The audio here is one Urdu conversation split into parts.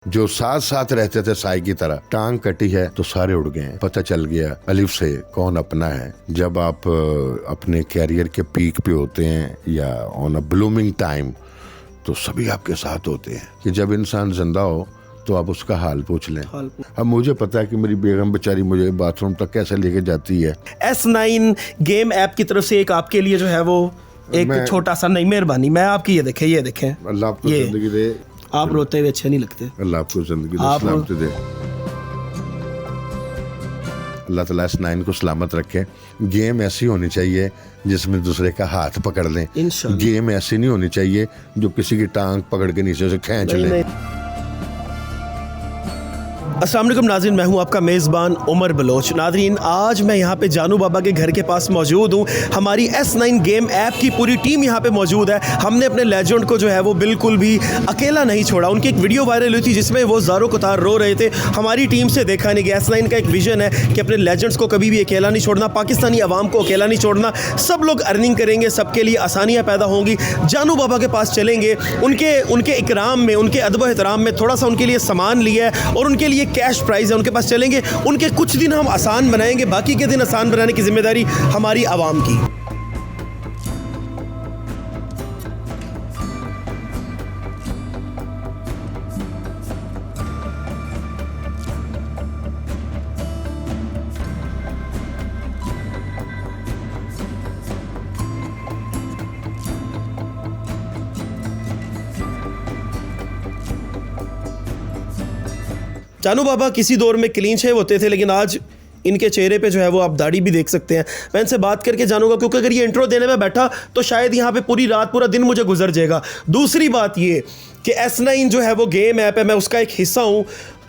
جو ساتھ ساتھ رہتے تھے سائے کی طرح، ٹانگ کٹی ہے تو سارے اڑ گئے ہیں. پتہ چل گیا الف سے کون اپنا ہے. جب آپ اپنے کیریئر کے پیک پہ ہوتے ہیں یا آن اے بلومنگ ٹائم تو سبھی آپ کے ساتھ ہوتے ہیں کہ جب انسان زندہ ہو تو آپ اس کا حال پوچھ لیں. اب مجھے پتا ہے کہ میری بیگم بیچاری مجھے باتھ روم تک کیسے لے کے جاتی ہے. S9 گیم ایپ کی طرف سے ایک آپ کے لیے جو ہے وہ ایک چھوٹا سا، نہیں مہربانی، میں آپ کی یہ دیکھیں اللہ آپ کو زندگی دے. آپ روتے ہوئے اچھے نہیں لگتے. اللہ آپ کو زندگی دے، سلامتی دے. اللہ تعالیٰ S9 کو سلامت رکھے. گیم ایسی ہونی چاہیے جس میں دوسرے کا ہاتھ پکڑ لیں. گیم ایسی نہیں ہونی چاہیے جو کسی کی ٹانگ پکڑ کے نیچے سے کھینچ لیں. السلام علیکم ناظرین، میں ہوں آپ کا میزبان عمر بلوچ. ناظرین، آج میں یہاں پہ جانو بابا کے گھر کے پاس موجود ہوں. ہماری S9 گیم ایپ کی پوری ٹیم یہاں پہ موجود ہے. ہم نے اپنے لیجنڈ کو جو ہے وہ بالکل بھی اکیلا نہیں چھوڑا. ان کی ایک ویڈیو وائرل ہوئی تھی جس میں وہ زارو قطار رو رہے تھے. ہماری ٹیم سے دیکھا نہیں گیا. S9 کا ایک ویژن ہے کہ اپنے لیجنڈس کو کبھی بھی اکیلا نہیں چھوڑنا، پاکستانی عوام کو اکیلا نہیں چھوڑنا. سب لوگ ارننگ کریں گے، سب کے لیے آسانیاں پیدا ہوں گی. جانو بابا کے پاس چلیں گے، ان کے اکرام میں، ان کے ادب و احترام میں تھوڑا سا ان کے لیے سامان لیا ہے اور ان کے لیے کیش پرائز ہے. ان کے پاس چلیں گے، ان کے کچھ دن ہم آسان بنائیں گے، باقی کے دن آسان بنانے کی ذمہ داری ہماری عوام کی. جانو بابا کسی دور میں کلین شیو ہوتے تھے، لیکن آج ان کے چہرے پہ جو ہے وہ آپ داڑھی بھی دیکھ سکتے ہیں. میں ان سے بات کر کے جانوں گا، کیونکہ اگر یہ انٹرو دینے میں بیٹھا تو شاید یہاں پہ پوری رات پورا دن مجھے گزر جائے گا. دوسری بات یہ کہ S9 جو ہے وہ گیم ایپ ہے، میں اس کا ایک حصہ ہوں.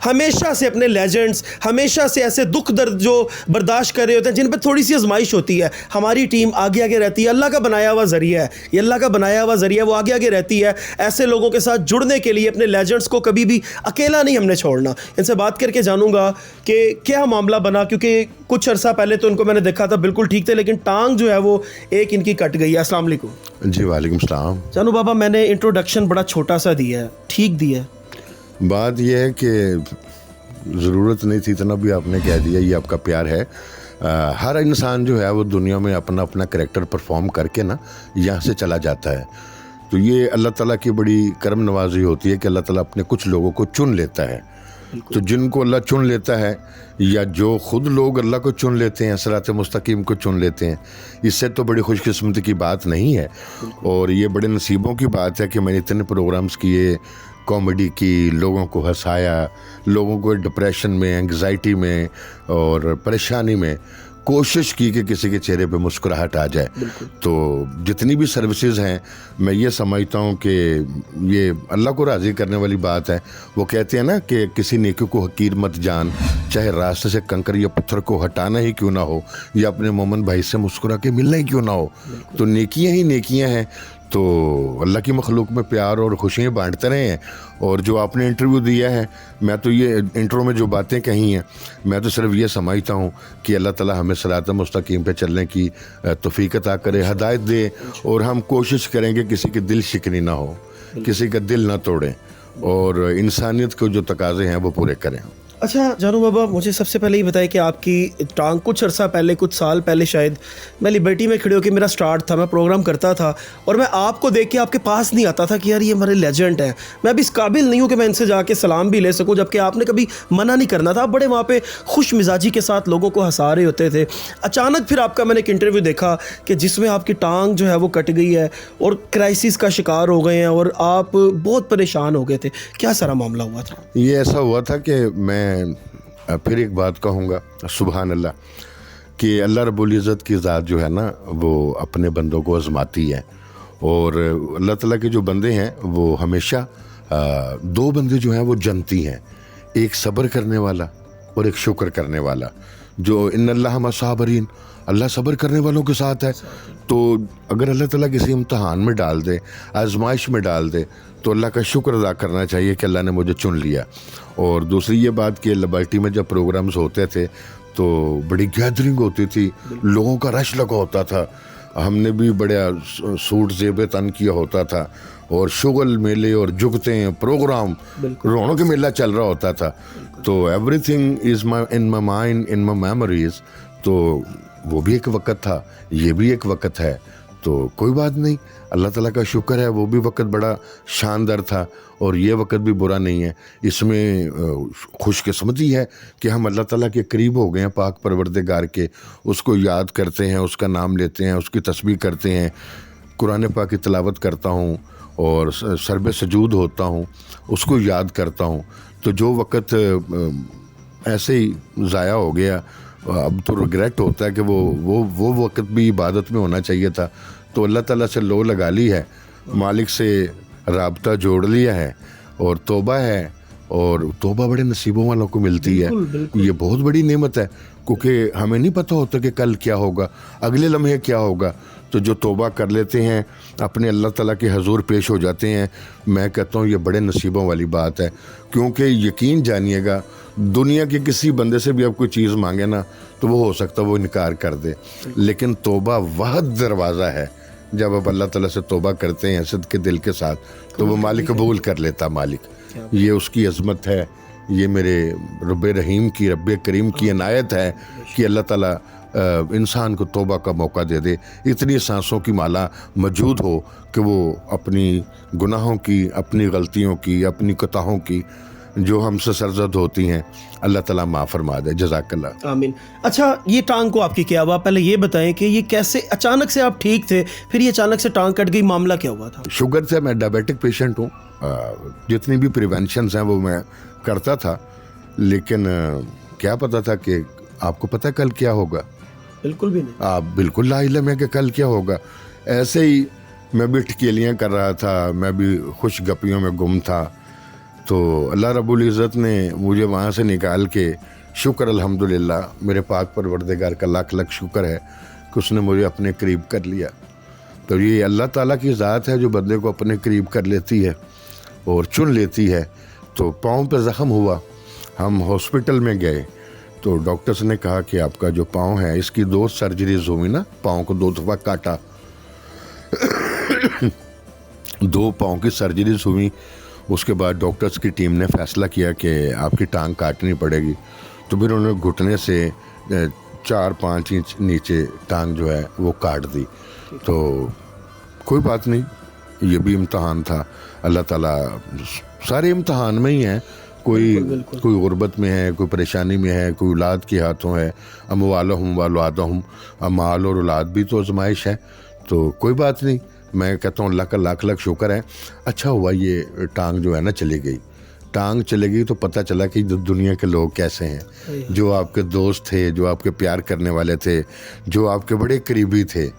ہمیشہ سے اپنے لیجنڈز، ہمیشہ سے ایسے دکھ درد جو برداشت کر رہے ہوتے ہیں جن پہ تھوڑی سی آزمائش ہوتی ہے، ہماری ٹیم آگے آگے رہتی ہے. اللہ کا بنایا ہوا ذریعہ ہے، یہ اللہ کا بنایا ہوا ذریعہ، وہ آگے آگے رہتی ہے ایسے لوگوں کے ساتھ جڑنے کے لیے. اپنے لیجنڈز کو کبھی بھی اکیلا نہیں ہم نے چھوڑنا. ان سے بات کر کے جانوں گا کہ کیا معاملہ بنا، کیونکہ کچھ عرصہ پہلے تو ان کو میں نے دیکھا تھا بالکل ٹھیک تھے، لیکن ٹانگ جو ہے وہ ایک ان کی کٹ گئی ہے. السلام علیکم. جی وعلیکم السلام. جانو بابا، میں نے انٹروڈکشن بڑا چھوٹا سا دیا ہے، ٹھیک دیا ہے؟ بات یہ ہے کہ ضرورت نہیں تھی اتنا بھی آپ نے کہہ دیا. یہ آپ کا پیار ہے. ہر انسان جو ہے وہ دنیا میں اپنا اپنا کریکٹر پرفارم کر کے نا یہاں سے چلا جاتا ہے. تو یہ اللہ تعالیٰ کی بڑی کرم نوازی ہوتی ہے کہ اللہ تعالیٰ اپنے کچھ لوگوں کو چن لیتا ہے. تو جن کو اللہ چن لیتا ہے یا جو خود لوگ اللہ کو چن لیتے ہیں، صراط مستقیم کو چن لیتے ہیں، اس سے تو بڑی خوش قسمتی کی بات نہیں ہے. اور یہ بڑے نصیبوں کی بات ہے کہ میں نے اتنے پروگرامز کیے، کامیڈی کی، لوگوں کو ہنسایا، لوگوں کو ڈپریشن میں، انگزائٹی میں اور پریشانی میں کوشش کی کہ کسی کے چہرے پہ مسکراہٹ آ جائے. تو جتنی بھی سروسز ہیں میں یہ سمجھتا ہوں کہ یہ اللہ کو راضی کرنے والی بات ہے. وہ کہتے ہیں نا کہ کسی نیکی کو حقیر مت جان، چاہے راستے سے کنکر یا پتھر کو ہٹانا ہی کیوں نہ ہو، یا اپنے مومن بھائی سے مسکرا کے ملنا ہی کیوں نہ ہو. تو نیکیاں ہی نیکیاں ہیں. تو اللہ کی مخلوق میں پیار اور خوشیاں بانٹتے رہے ہیں. اور جو آپ نے انٹرویو دیا ہے، میں تو یہ انٹرو میں جو باتیں کہی ہیں، میں تو صرف یہ سمجھتا ہوں کہ اللہ تعالیٰ ہمیں صراط مستقیم پہ چلنے کی توفیق عطا کرے، ہدایت دے، اور ہم کوشش کریں کہ کسی کے دل شکنی نہ ہو، کسی کا دل نہ توڑیں، اور انسانیت کو جو تقاضے ہیں وہ پورے کریں. اچھا جانو بابا، مجھے سب سے پہلے یہ بتائیں کہ آپ کی ٹانگ کچھ عرصہ پہلے، کچھ سال پہلے شاید، میں لبرٹی میں کھڑے ہو کے میرا سٹارٹ تھا، میں پروگرام کرتا تھا اور میں آپ کو دیکھ کے آپ کے پاس نہیں آتا تھا کہ یار یہ ہمارے لیجنڈ ہیں. میں ابھی اس قابل نہیں ہوں کہ میں ان سے جا کے سلام بھی لے سکوں، جبکہ آپ نے کبھی منع نہیں کرنا تھا. آپ بڑے وہاں پہ خوش مزاجی کے ساتھ لوگوں کو ہنسا رہے ہوتے تھے. اچانک پھر آپ کا میں نے ایک انٹرویو دیکھا کہ جس میں آپ کی ٹانگ جو ہے وہ کٹ گئی ہے اور کرائسس کا شکار ہو گئے ہیں اور آپ بہت پریشان ہو گئے تھے. کیا سارا معاملہ ہوا تھا؟ یہ ایسا ہوا تھا کہ میں پھر ایک بات کہوں گا، سبحان اللہ، کہ اللہ رب العزت کی ذات جو ہے نا وہ اپنے بندوں کو آزماتی ہے. اور اللہ تعالیٰ کے جو بندے ہیں وہ ہمیشہ دو بندے جو ہیں وہ جنتی ہیں، ایک صبر کرنے والا اور ایک شکر کرنے والا. جو ان اللہ مع الصابرین، اللہ صبر کرنے والوں کے ساتھ ہے. تو اگر اللہ تعالیٰ کسی امتحان میں ڈال دے، آزمائش میں ڈال دے، تو اللہ کا شکر ادا کرنا چاہیے کہ اللہ نے مجھے چن لیا. اور دوسری یہ بات کہ لبرٹی میں جب پروگرامز ہوتے تھے تو بڑی گیدرنگ ہوتی تھی، لوگوں کا رش لگا ہوتا تھا. ہم نے بھی بڑے سوٹ زیب تن کیا ہوتا تھا اور شغل میلے اور جگتیں پروگرام رونق میلہ چل رہا ہوتا تھا. تو every thing is in my mind in my memories. تو وہ بھی ایک وقت تھا, یہ بھی ایک وقت ہے, تو کوئی بات نہیں, اللہ تعالیٰ کا شکر ہے وہ بھی وقت بڑا شاندار تھا اور یہ وقت بھی برا نہیں ہے. اس میں خوش قسمتی ہے کہ ہم اللہ تعالیٰ کے قریب ہو گئے ہیں, پاک پروردگار کے, اس کو یاد کرتے ہیں, اس کا نام لیتے ہیں, اس کی تسبیح کرتے ہیں, قرآن پاک کی تلاوت کرتا ہوں اور سرب سجود ہوتا ہوں, اس کو یاد کرتا ہوں. تو جو وقت ایسے ہی ضائع ہو گیا, اب تو ریگریٹ ہوتا ہے کہ وہ وقت بھی عبادت میں ہونا چاہیے تھا. تو اللہ تعالیٰ سے لو لگا لی ہے, مالک سے رابطہ جوڑ لیا ہے اور توبہ ہے, اور توبہ بڑے نصیبوں والوں کو ملتی ہے. یہ بہت بڑی نعمت ہے, کیونکہ ہمیں نہیں پتہ ہوتا کہ کل کیا ہوگا, اگلے لمحے کیا ہوگا. تو جو توبہ کر لیتے ہیں, اپنے اللہ تعالیٰ کے حضور پیش ہو جاتے ہیں, میں کہتا ہوں یہ بڑے نصیبوں والی بات ہے. کیونکہ یقین جانیے گا, دنیا کے کسی بندے سے بھی آپ کوئی چیز مانگے نا تو وہ ہو سکتا ہے وہ انکار کر دے, لیکن توبہ واحد دروازہ ہے. جب آپ اللہ تعالیٰ سے توبہ کرتے ہیں صدق کے دل کے ساتھ, تو وہ مالک قبول کر لیتا. مالک, یہ اس کی عظمت ہے, یہ میرے رب رحیم کی, رب کریم کی عنایت ہے کہ اللہ تعالیٰ انسان کو توبہ کا موقع دے دے. اتنی سانسوں کی مالا موجود ہو کہ وہ اپنی گناہوں کی, اپنی غلطیوں کی, اپنی خطاؤں کی جو ہم سے سرزد ہوتی ہیں, اللہ تعالیٰ معاف فرما دے. جزاک اللہ. آمین. اچھا, یہ ٹانگ کو آپ کی کیا ہوا, پہلے یہ بتائیں کہ یہ کیسے اچانک سے آپ ٹھیک تھے, پھر یہ اچانک سے ٹانگ کٹ گئی, معاملہ کیا ہوا تھا؟ شوگر سے, میں ڈائبیٹک پیشنٹ ہوں, جتنی بھی پریونشنز ہیں وہ میں کرتا تھا, لیکن کیا پتا تھا کہ آپ کو پتہ کل کیا ہوگا؟ بالکل بھی نہیں. آپ بالکل لا علم ہے کہ کل کیا ہوگا. ایسے ہی میں بھی ٹکیلیاں کر رہا تھا, میں بھی خوش گپیوں میں گم تھا. تو اللہ رب العزت نے مجھے وہاں سے نکال کے, شکر الحمدللہ, میرے پاک پروردگار کا لاکھ لاکھ شکر ہے کہ اس نے مجھے اپنے قریب کر لیا. تو یہ اللہ تعالیٰ کی ذات ہے جو بندے کو اپنے قریب کر لیتی ہے اور چن لیتی ہے. تو پاؤں پہ زخم ہوا, ہم ہاسپٹل میں گئے, تو ڈاکٹرز نے کہا کہ آپ کا جو پاؤں ہے اس کی 2 سرجریز ہوئی نا, پاؤں کو 2 دفعہ کاٹا, 2 پاؤں کی سرجریز ہوئی. اس کے بعد ڈاکٹرز کی ٹیم نے فیصلہ کیا کہ آپ کی ٹانگ کاٹنی پڑے گی. تو پھر انہوں نے گھٹنے سے 4-5 انچ نیچے ٹانگ جو ہے وہ کاٹ دی. تو کوئی بات نہیں, یہ بھی امتحان تھا. اللہ تعالیٰ سارے امتحان میں ہی ہیں, کوئی غربت میں ہے, کوئی پریشانی میں ہے, کوئی اولاد کے ہاتھوں ہے. اموالہم واولادہم, مال اور اولاد بھی تو آزمائش ہے. تو کوئی بات نہیں, میں کہتا ہوں اللہ کا لاکھ لاکھ شکر ہے. اچھا ہوا یہ ٹانگ جو ہے نا چلی گئی. ٹانگ چلے گئی تو پتہ چلا کہ دنیا کے لوگ کیسے ہیں, جو آپ کے دوست تھے, جو آپ کے پیار کرنے والے تھے, جو آپ کے بڑے قریبی تھے,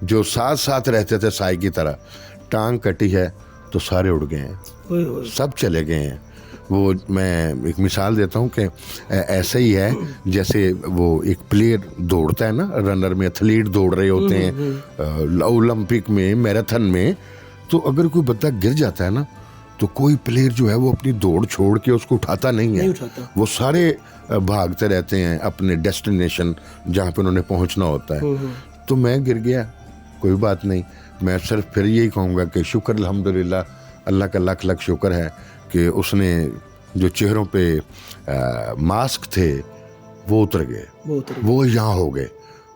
جو ساتھ ساتھ رہتے تھے سائے کی طرح. ٹانگ کٹی ہے تو سارے اڑ گئے ہیں, سب چلے گئے ہیں. وہ میں ایک مثال دیتا ہوں کہ ایسا ہی ہے جیسے وہ ایک پلیئر دوڑتا ہے نا, رنر میں, ایتھلیٹ دوڑ رہے ہوتے ہیں اولمپک میں, میراتھن میں. تو اگر کوئی بندہ گر جاتا ہے نا تو کوئی پلیئر جو ہے وہ اپنی دوڑ چھوڑ کے اس کو اٹھاتا نہیں ہے, وہ سارے بھاگتے رہتے ہیں اپنے ڈیسٹینیشن جہاں پہ انہوں نے پہنچنا ہوتا ہے. تو میں گر گیا, کوئی بات نہیں. میں صرف پھر یہی کہوں گا کہ شکر الحمدللہ, اللہ کا لاکھ لاکھ شکر ہے کہ اس نے جو چہروں پہ ماسک تھے وہ اتر گئے, وہ یہاں ہو گئے.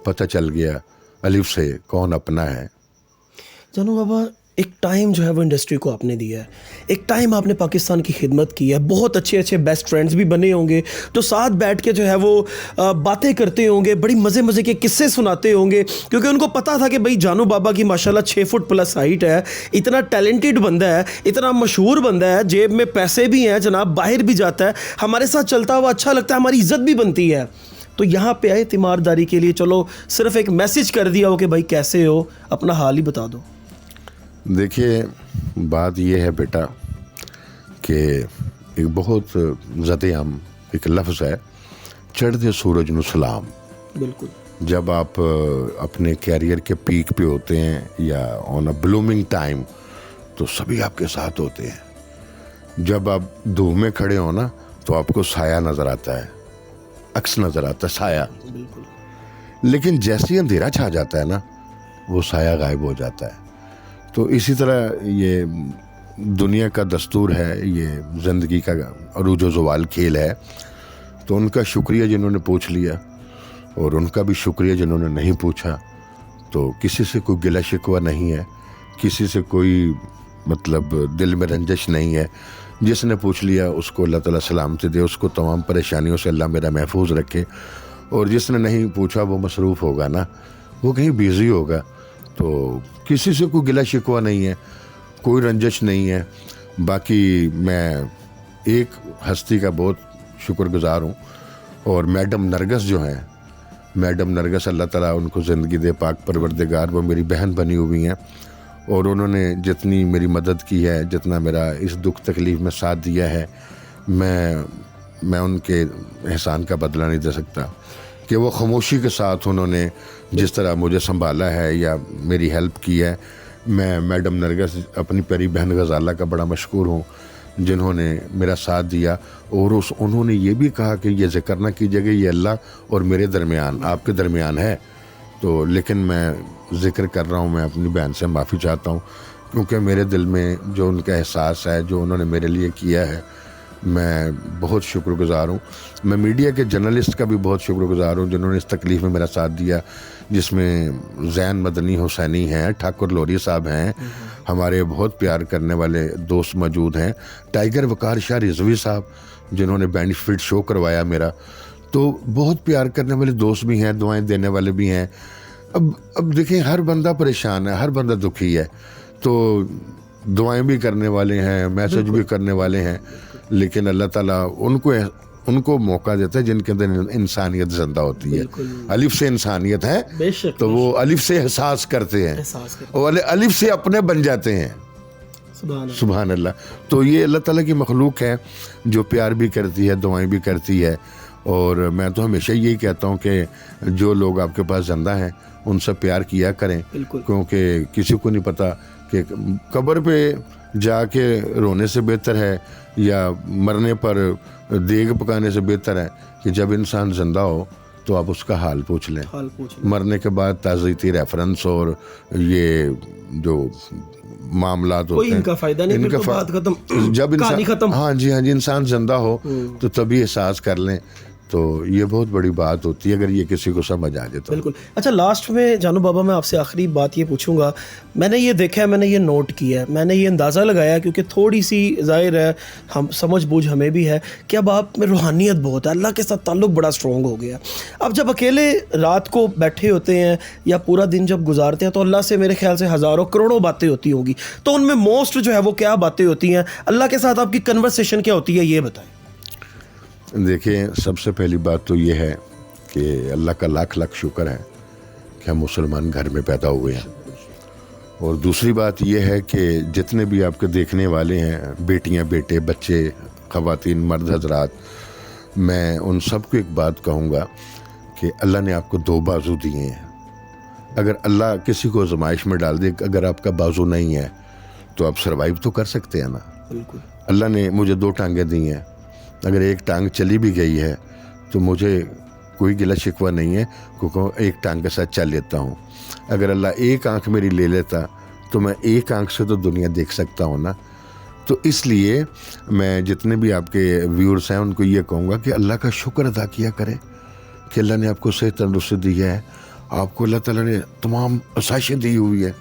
پتہ چل گیا الف سے کون اپنا ہے. جانو بابا, ایک ٹائم جو ہے وہ انڈسٹری کو آپ نے دیا ہے, ایک ٹائم آپ نے پاکستان کی خدمت کی ہے, بہت اچھے اچھے بیسٹ فرینڈز بھی بنے ہوں گے, تو ساتھ بیٹھ کے جو ہے وہ باتیں کرتے ہوں گے, بڑی مزے مزے کے قصے سناتے ہوں گے, کیونکہ ان کو پتا تھا کہ بھائی جانو بابا کی ماشاءاللہ 6 فٹ پلس ہائٹ ہے, اتنا ٹیلنٹڈ بندہ ہے, اتنا مشہور بندہ ہے, جیب میں پیسے بھی ہیں جناب, باہر بھی جاتا ہے, ہمارے ساتھ چلتا ہوا اچھا لگتا ہے, ہماری عزت بھی بنتی ہے. تو یہاں پہ آئے تیمارداری کے لیے, چلو صرف ایک میسج کر دیا ہو کہ بھائی کیسے ہو, اپنا حال ہی بتا دو. دیکھیے بات یہ ہے بیٹا کہ ایک بہت زد عام ایک لفظ ہے, چڑھتے سورج نو سلام. بالکل. جب آپ اپنے کیریئر کے پیک پہ ہوتے ہیں یا آن اے بلومنگ ٹائم تو سبھی آپ کے ساتھ ہوتے ہیں. جب آپ دھوپ میں کھڑے ہو نا تو آپ کو سایہ نظر آتا ہے, عکس نظر آتا ہے, سایہ. بالکل. لیکن جیسے اندھیرا چھا جاتا ہے نا, وہ سایہ غائب ہو جاتا ہے. تو اسی طرح یہ دنیا کا دستور ہے, یہ زندگی کا عروج و زوال کھیل ہے. تو ان کا شکریہ جنہوں نے پوچھ لیا, اور ان کا بھی شکریہ جنہوں نے نہیں پوچھا. تو کسی سے کوئی گلہ شکوہ نہیں ہے, کسی سے کوئی مطلب دل میں رنجش نہیں ہے. جس نے پوچھ لیا اس کو اللہ تعالیٰ سلامتی دے, اس کو تمام پریشانیوں سے اللہ میرا محفوظ رکھے. اور جس نے نہیں پوچھا وہ مصروف ہوگا نا, وہ کہیں بیزی ہوگا. تو کسی سے کوئی گلہ شکوہ نہیں ہے, کوئی رنجش نہیں ہے. باقی میں ایک ہستی کا بہت شکر گزار ہوں, اور میڈم نرگس جو ہیں, میڈم نرگس اللہ تعالیٰ ان کو زندگی دے پاک پروردگار, وہ میری بہن بنی ہوئی ہیں. اور انہوں نے جتنی میری مدد کی ہے, جتنا میرا اس دکھ تکلیف میں ساتھ دیا ہے, میں ان کے احسان کا بدلہ نہیں دے سکتا. کہ وہ خاموشی کے ساتھ انہوں نے جس طرح مجھے سنبھالا ہے یا میری ہیلپ کی ہے, میں میڈم نرگس اپنی پیاری بہن غزالہ کا بڑا مشکور ہوں, جنہوں نے میرا ساتھ دیا. اور انہوں نے یہ بھی کہا کہ یہ ذکر نہ کیجیے گا, یہ اللہ اور میرے درمیان, آپ کے درمیان ہے. تو لیکن میں ذکر کر رہا ہوں, میں اپنی بہن سے معافی چاہتا ہوں, کیونکہ میرے دل میں جو ان کا احساس ہے, جو انہوں نے میرے لیے کیا ہے, میں بہت شکر گزار ہوں. میں میڈیا کے جرنلسٹ کا بھی بہت شکر گزار ہوں, جنہوں نے اس تکلیف میں میرا ساتھ دیا, جس میں زین مدنی حسینی ہیں, ٹھاکر لوری صاحب ہیں, ہمارے بہت پیار کرنے والے دوست موجود ہیں, ٹائیگر وقار شاہ رضوی صاحب جنہوں نے بینیفٹ شو کروایا میرا. تو بہت پیار کرنے والے دوست بھی ہیں, دعائیں دینے والے بھی ہیں. اب دیکھیں, ہر بندہ پریشان ہے, ہر بندہ دکھی ہے, تو دعائیں بھی کرنے والے ہیں, میسج بھی کرنے والے ہیں. لیکن اللہ تعالیٰ ان کو موقع دیتا ہے جن کے اندر انسانیت زندہ ہوتی ہے. الف سے انسانیت ہے, تو وہ الف سے احساس کرتے ہیں, اور الف سے اپنے بن جاتے ہیں. سبحان اللہ. تو یہ اللہ تعالیٰ کی مخلوق ہے جو پیار بھی کرتی ہے, دعائیں بھی کرتی ہے. اور میں تو ہمیشہ یہی کہتا ہوں کہ جو لوگ آپ کے پاس زندہ ہیں ان سے پیار کیا کریں, کیونکہ کسی کو نہیں پتا کہ قبر پہ جا کے رونے سے بہتر ہے یا مرنے پر دیگ پکانے سے بہتر ہے کہ جب انسان زندہ ہو تو آپ اس کا حال پوچھ لیں. مرنے کے بعد تعزیتی ریفرنس اور یہ جو معاملات ہوتے ہیں, ان کا فائدہ نہیں, ان کا بات ختم, جب انسان ہاں جی انسان زندہ ہو تو تبھی احساس کر لیں. تو یہ بہت بڑی بات ہوتی ہے اگر یہ کسی کو سمجھ آ جائے تو. بالکل. اچھا, لاسٹ میں جانو بابا میں آپ سے آخری بات یہ پوچھوں گا. میں نے یہ دیکھا ہے, میں نے یہ نوٹ کیا ہے, میں نے یہ اندازہ لگایا, کیونکہ تھوڑی سی ظاہر ہے ہم سمجھ بوجھ ہمیں بھی ہے کہ اب آپ میں روحانیت بہت ہے, اللہ کے ساتھ تعلق بڑا اسٹرانگ ہو گیا. اب جب اکیلے رات کو بیٹھے ہوتے ہیں یا پورا دن جب گزارتے ہیں تو اللہ سے میرے خیال سے ہزاروں کروڑوں باتیں ہوتی ہوں گی. تو ان میں موسٹ جو ہے وہ کیا باتیں ہوتی ہیں, اللہ کے ساتھ آپ کی کنورسیشن کیا ہوتی ہے, یہ بتائیں. دیکھیں, سب سے پہلی بات تو یہ ہے کہ اللہ کا لاکھ لاکھ شکر ہے کہ ہم مسلمان گھر میں پیدا ہوئے ہیں. اور دوسری بات یہ ہے کہ جتنے بھی آپ کے دیکھنے والے ہیں, بیٹیاں, بیٹے, بچے, خواتین, مرد حضرات, میں ان سب کو ایک بات کہوں گا کہ اللہ نے آپ کو دو بازو دیے ہیں. اگر اللہ کسی کو آزمائش میں ڈال دے, اگر آپ کا بازو نہیں ہے تو آپ سروائیو تو کر سکتے ہیں نا. اللہ نے مجھے دو ٹانگیں دی ہیں, اگر ایک ٹانگ چلی بھی گئی ہے تو مجھے کوئی گلہ شکوہ نہیں ہے, کیونکہ ایک ٹانگ کے ساتھ چل لیتا ہوں. اگر اللہ ایک آنکھ میری لے لیتا تو میں ایک آنکھ سے تو دنیا دیکھ سکتا ہوں نا. تو اس لیے میں جتنے بھی آپ کے ویورز ہیں ان کو یہ کہوں گا کہ اللہ کا شکر ادا کیا کریں کہ اللہ نے آپ کو صحت تندرستی دی ہے, آپ کو اللہ تعالیٰ نے تمام آسائشیں دی ہوئی ہے,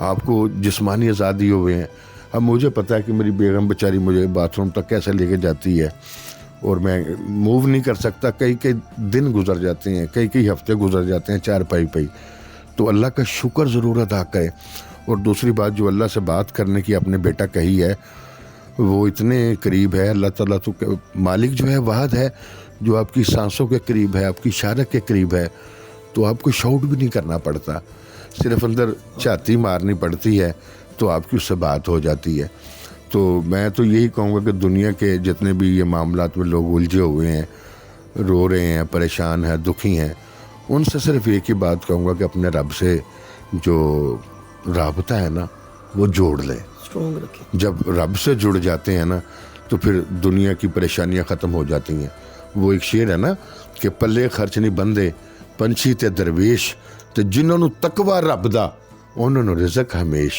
آپ کو جسمانی آزادی ہوئے ہیں. اب مجھے پتہ ہے کہ میری بیگم بیچاری مجھے باتھ روم تک کیسے لے کے جاتی ہے, اور میں موو نہیں کر سکتا. کئی دن گزر جاتے ہیں, کئی ہفتے گزر جاتے ہیں چارپائی پہ. تو اللہ کا شکر ضرور ادا کرے. اور دوسری بات, جو اللہ سے بات کرنے کی آپ نے بیٹا کہی ہے, وہ اتنے قریب ہے. اللہ تعالیٰ تو مالک جو ہے واحد ہے جو آپ کی سانسوں کے قریب ہے, آپ کی اشارت کے قریب ہے. تو آپ کو شاؤٹ بھی نہیں کرنا پڑتا, صرف اندر چھاتی مارنی پڑتی ہے تو آپ کی اس سے بات ہو جاتی ہے. تو میں تو یہی کہوں گا کہ دنیا کے جتنے بھی یہ معاملات میں لوگ الجھے ہوئے ہیں, رو رہے ہیں, پریشان ہیں, دکھی ہیں, ان سے صرف ایک ہی بات کہوں گا کہ اپنے رب سے جو رابطہ ہے نا وہ جوڑ لیں. جب رب سے جڑ جاتے ہیں نا تو پھر دنیا کی پریشانیاں ختم ہو جاتی ہیں. وہ ایک شعر ہے نا کہ پلے خرچ نہیں بندے, پنچھی تے درویش, ਤੇ ਜਿਨ੍ਹਾਂ ਨੂੰ ਤਕਵਾ ਰੱਬ ਦਾ ਉਹਨਾਂ ਨੂੰ ਰਿਜ਼ਕ ਹਮੇਸ਼।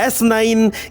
S9